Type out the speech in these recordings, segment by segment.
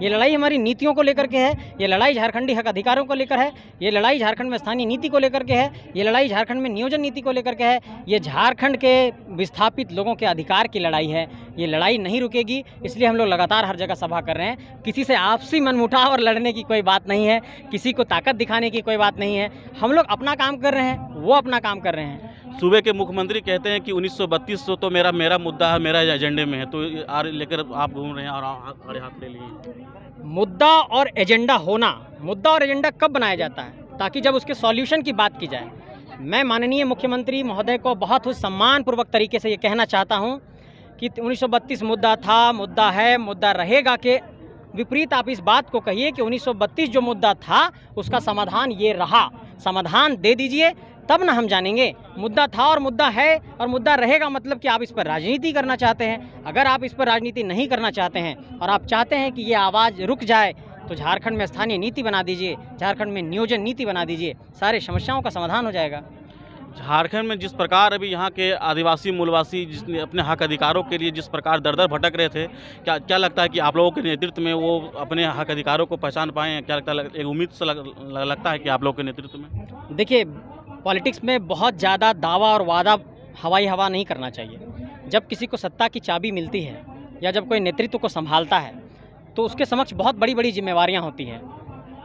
ये लड़ाई हमारी नीतियों को लेकर के है, ये लड़ाई झारखंडी हक अधिकारों को लेकर है, ये लड़ाई झारखंड में स्थानीय नीति को लेकर के है, ये लड़ाई झारखंड में नियोजन नीति को लेकर के है, ये झारखंड के विस्थापित लोगों के अधिकार की लड़ाई है। ये लड़ाई नहीं रुकेगी, इसलिए हम लोग लगातार हर जगह सभा कर रहे हैं। किसी से आपसी मनमुटाव और लड़ने की कोई बात नहीं है, किसी को ताकत दिखाने की कोई बात नहीं है। हम लोग अपना काम कर रहे हैं, वो अपना काम कर रहे हैं। सूबे के मुख्यमंत्री कहते हैं कि 1932 तो मेरा मुद्दा है, मेरा एजेंडे में है, तो लेकर आप घूम रहे हैं और आड़े हाथ ले लिए। मुद्दा और एजेंडा होना, मुद्दा और एजेंडा कब बनाया जाता है? ताकि जब उसके सॉल्यूशन की बात की जाए। मैं माननीय मुख्यमंत्री महोदय को बहुत ही सम्मानपूर्वक तरीके से ये कहना चाहता हूँ कि 1932 मुद्दा था, मुद्दा है, मुद्दा रहेगा के विपरीत आप इस बात को कहिए कि 1932 जो मुद्दा था उसका समाधान ये रहा। समाधान दे दीजिए, तब ना हम जानेंगे मुद्दा था और मुद्दा है और मुद्दा रहेगा, मतलब कि आप इस पर राजनीति करना चाहते हैं। अगर आप इस पर राजनीति नहीं करना चाहते हैं और आप चाहते हैं कि ये आवाज़ रुक जाए, तो झारखंड में स्थानीय नीति बना दीजिए, झारखंड में नियोजन नीति बना दीजिए, सारे समस्याओं का समाधान हो जाएगा। झारखंड में जिस प्रकार अभी यहाँ के आदिवासी मूलवासी जिसने अपने हक अधिकारों के लिए जिस प्रकार दर दर भटक रहे थे, क्या लगता है कि आप लोगों के नेतृत्व में वो अपने हक अधिकारों को पहचान पाए हैं? क्या लगता है, एक उम्मीद से लगता है कि आप लोगों के नेतृत्व में? देखिए, पॉलिटिक्स में बहुत ज़्यादा दावा और वादा हवाई हवा नहीं करना चाहिए। जब किसी को सत्ता की चाबी मिलती है या जब कोई नेतृत्व को संभालता है तो उसके समक्ष बहुत बड़ी बड़ी जिम्मेवारियां होती हैं।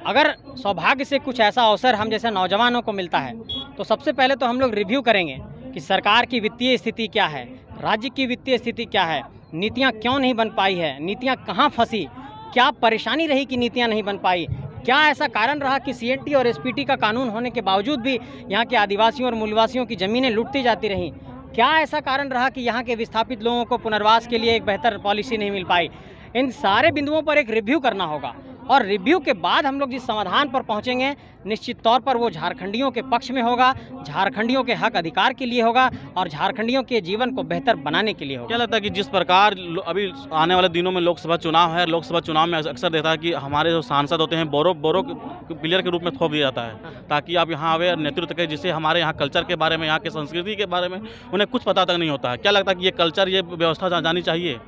अगर सौभाग्य से कुछ ऐसा अवसर हम जैसे नौजवानों को मिलता है तो सबसे पहले तो हम लोग रिव्यू करेंगे कि सरकार की वित्तीय स्थिति क्या है, राज्य की वित्तीय स्थिति क्या है, नीतियाँ क्यों नहीं बन पाई है, नीतियाँ कहाँ फंसी, क्या परेशानी रही कि नीतियाँ नहीं बन पाई, क्या ऐसा कारण रहा कि सीएनटी और एसपीटी का कानून होने के बावजूद भी यहाँ के आदिवासियों और मूलवासियों की ज़मीनें लूटती जाती रहीं, क्या ऐसा कारण रहा कि यहाँ के विस्थापित लोगों को पुनर्वास के लिए एक बेहतर पॉलिसी नहीं मिल पाई। इन सारे बिंदुओं पर एक रिव्यू करना होगा और रिव्यू के बाद हम लोग जिस समाधान पर पहुँचेंगे निश्चित तौर पर वो झारखंडियों के पक्ष में होगा, झारखंडियों के हक अधिकार के लिए होगा और झारखंडियों के जीवन को बेहतर बनाने के लिए होगा। क्या लगता है कि जिस प्रकार अभी आने वाले दिनों में लोकसभा चुनाव है, लोकसभा चुनाव में अक्सर देखता है कि हमारे जो सांसद होते हैं बोरो प्लेयर के रूप में थोप दिया जाता है ताकि आप यहाँ आवे नेतृत्व के, जिससे हमारे यहाँ कल्चर के बारे में, यहाँ की संस्कृति के बारे में उन्हें कुछ पता तक नहीं होता है। क्या लगता है कि ये कल्चर, ये व्यवस्था जानी चाहिए?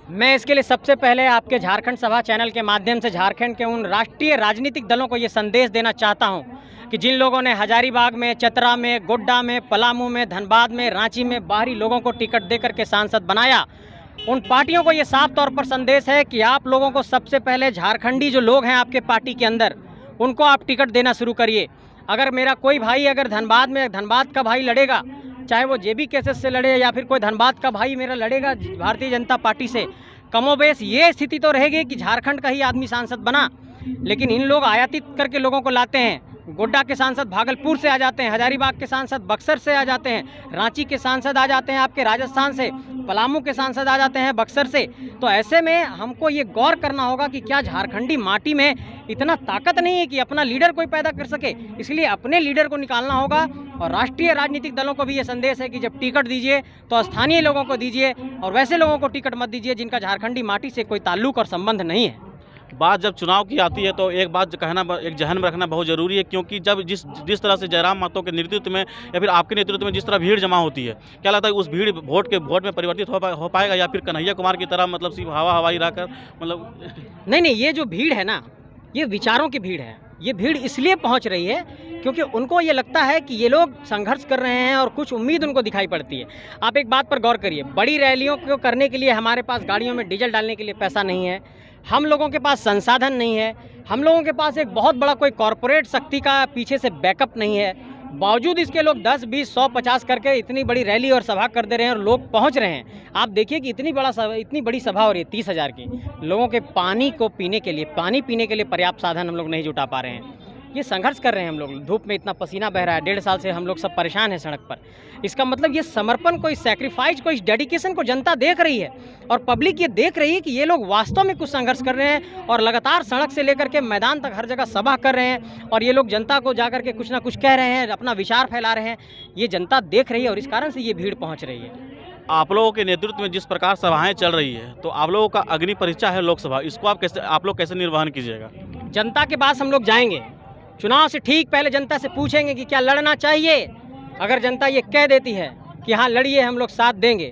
मैं इसके लिए सबसे पहले आपके झारखंड सभा चैनल के माध्यम से झारखंड के उन राष्ट्रीय राजनीतिक दलों को ये संदेश देना चाहता हूँ कि जिन लोगों ने हजारीबाग में, चतरा में, गोड्डा में, पलामू में, धनबाद में, रांची में बाहरी लोगों को टिकट दे करके सांसद बनाया, उन पार्टियों को ये साफ तौर पर संदेश है कि आप लोगों को सबसे पहले झारखंडी जो लोग हैं आपके पार्टी के अंदर, उनको आप टिकट देना शुरू करिए। अगर मेरा कोई भाई अगर धनबाद में, धनबाद का भाई लड़ेगा, चाहे वो जेबी केसेस से लड़े या फिर कोई धनबाद का भाई मेरा लड़ेगा भारतीय जनता पार्टी से, कमोबेश ये स्थिति तो रहेगी कि झारखंड का ही आदमी सांसद बना। लेकिन इन लोग आयातित करके लोगों को लाते हैं। गोड्डा के सांसद भागलपुर से आ जाते हैं, हजारीबाग के सांसद बक्सर से आ जाते हैं, रांची के सांसद आ जाते हैं आपके राजस्थान से, पलामू के सांसद आ जाते हैं बक्सर से। तो ऐसे में हमको ये गौर करना होगा कि क्या झारखंडी माटी में इतना ताकत नहीं है कि अपना लीडर कोई पैदा कर सके। इसलिए अपने लीडर को निकालना होगा और राष्ट्रीय राजनीतिक दलों को भी ये संदेश है कि जब टिकट दीजिए तो स्थानीय लोगों को दीजिए और वैसे लोगों को टिकट मत दीजिए जिनका झारखंडी माटी से कोई ताल्लुक और संबंध नहीं है। बात जब चुनाव की आती है तो एक बात कहना, एक जहन में रखना बहुत ज़रूरी है, क्योंकि जब जिस तरह से जयराम महतो के नेतृत्व में या फिर आपके नेतृत्व में जिस तरह भीड़ जमा होती है, क्या लगता है उस भीड़ वोट में परिवर्तित हो पाएगा या फिर कन्हैया कुमार की तरह मतलब सिर्फ हवाई रहकर मतलब? नहीं, ये जो भीड़ है ना, ये विचारों की भीड़ है। ये भीड़ इसलिए पहुंच रही है क्योंकि उनको ये लगता है कि ये लोग संघर्ष कर रहे हैं और कुछ उम्मीद उनको दिखाई पड़ती है। आप एक बात पर गौर करिए, बड़ी रैलियों को करने के लिए हमारे पास गाड़ियों में डीजल डालने के लिए पैसा नहीं है, हम लोगों के पास संसाधन नहीं है, हम लोगों के पास एक बहुत बड़ा कोई कॉरपोरेट शक्ति का पीछे से बैकअप नहीं है। बावजूद इसके लोग 10, 20, 100, 50 करके इतनी बड़ी रैली और सभा कर दे रहे हैं और लोग पहुंच रहे हैं। आप देखिए कि इतनी बड़ी सभा हो रही है, 30,000 की। लोगों के पानी पीने के लिए पर्याप्त साधन हम लोग नहीं जुटा पा रहे हैं। ये संघर्ष कर रहे हैं हम लोग, धूप में इतना पसीना बह रहा है, 1.5 साल से हम लोग सब परेशान हैं सड़क पर। इसका मतलब ये समर्पण को, इस सैक्रिफाइस को, इस डेडिकेशन को जनता देख रही है और पब्लिक ये देख रही है कि ये लोग वास्तव में कुछ संघर्ष कर रहे हैं और लगातार सड़क से लेकर के मैदान तक हर जगह सभा कर रहे हैं और ये लोग जनता को जाकर के कुछ ना कुछ कह रहे हैं, अपना विचार फैला रहे हैं। ये जनता देख रही है और इस कारण से ये भीड़ पहुँच रही है। आप लोगों के नेतृत्व में जिस प्रकार सभाएं चल रही है, तो आप लोगों का अग्नि परीक्षा है लोकसभा, इसको आप लोग कैसे निर्वहन कीजिएगा? जनता के पास हम लोग जाएंगे, चुनाव से ठीक पहले जनता से पूछेंगे कि क्या लड़ना चाहिए। अगर जनता ये कह देती है कि हाँ लड़िए, हम लोग साथ देंगे,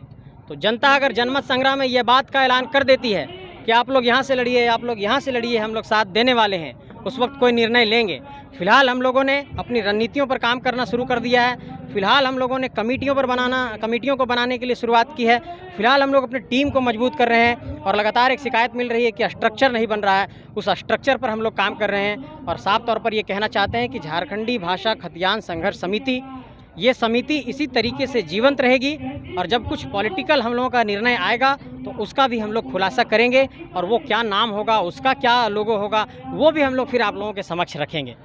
तो जनता अगर जनमत संग्रह में ये बात का ऐलान कर देती है कि आप लोग यहाँ से लड़िए, आप लोग यहाँ से लड़िए, हम लोग साथ देने वाले हैं, उस वक्त कोई निर्णय लेंगे। फ़िलहाल हम लोगों ने अपनी रणनीतियों पर काम करना शुरू कर दिया है। फ़िलहाल हम लोगों ने कमेटियों को बनाने के लिए शुरुआत की है। फ़िलहाल हम लोग अपनी टीम को मजबूत कर रहे हैं और लगातार एक शिकायत मिल रही है कि स्ट्रक्चर नहीं बन रहा है, उस स्ट्रक्चर पर हम लोग काम कर रहे हैं। और साफ तौर पर ये कहना चाहते हैं कि झारखंडी भाषा खतियान संघर्ष समिति, ये समिति इसी तरीके से जीवंत रहेगी और जब कुछ पॉलिटिकल हम लोगों का निर्णय आएगा तो उसका भी हम लोग खुलासा करेंगे और वो क्या नाम होगा, उसका क्या लोगो होगा, वो भी हम लोग फिर आप लोगों के समक्ष रखेंगे।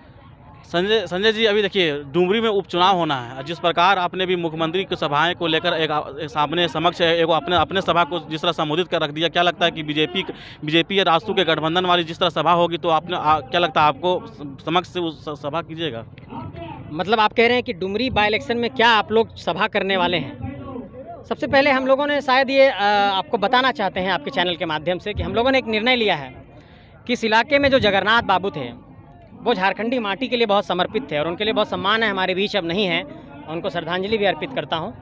संजय जी, अभी देखिए डुमरी में उपचुनाव होना है। जिस प्रकार आपने भी मुख्यमंत्री की सभाएं को लेकर एक सामने समक्ष एक अपने सभा को जिस तरह संबोधित कर रख दिया, क्या लगता है कि बीजेपी या राष्ट्र के गठबंधन वाली जिस तरह सभा होगी तो आपने क्या लगता है आपको समक्ष से उस सभा कीजिएगा? मतलब आप कह रहे हैं कि डुमरी बाई इलेक्शन में क्या आप लोग सभा करने वाले हैं? सबसे पहले हम लोगों ने शायद ये आपको बताना चाहते हैं आपके चैनल के माध्यम से कि हम लोगों ने एक निर्णय लिया है कि इस इलाके में जो जगन्नाथ बाबू थे वो झारखंडी माटी के लिए बहुत समर्पित थे और उनके लिए बहुत सम्मान है, हमारे बीच अब नहीं है, उनको श्रद्धांजलि भी अर्पित करता हूँ।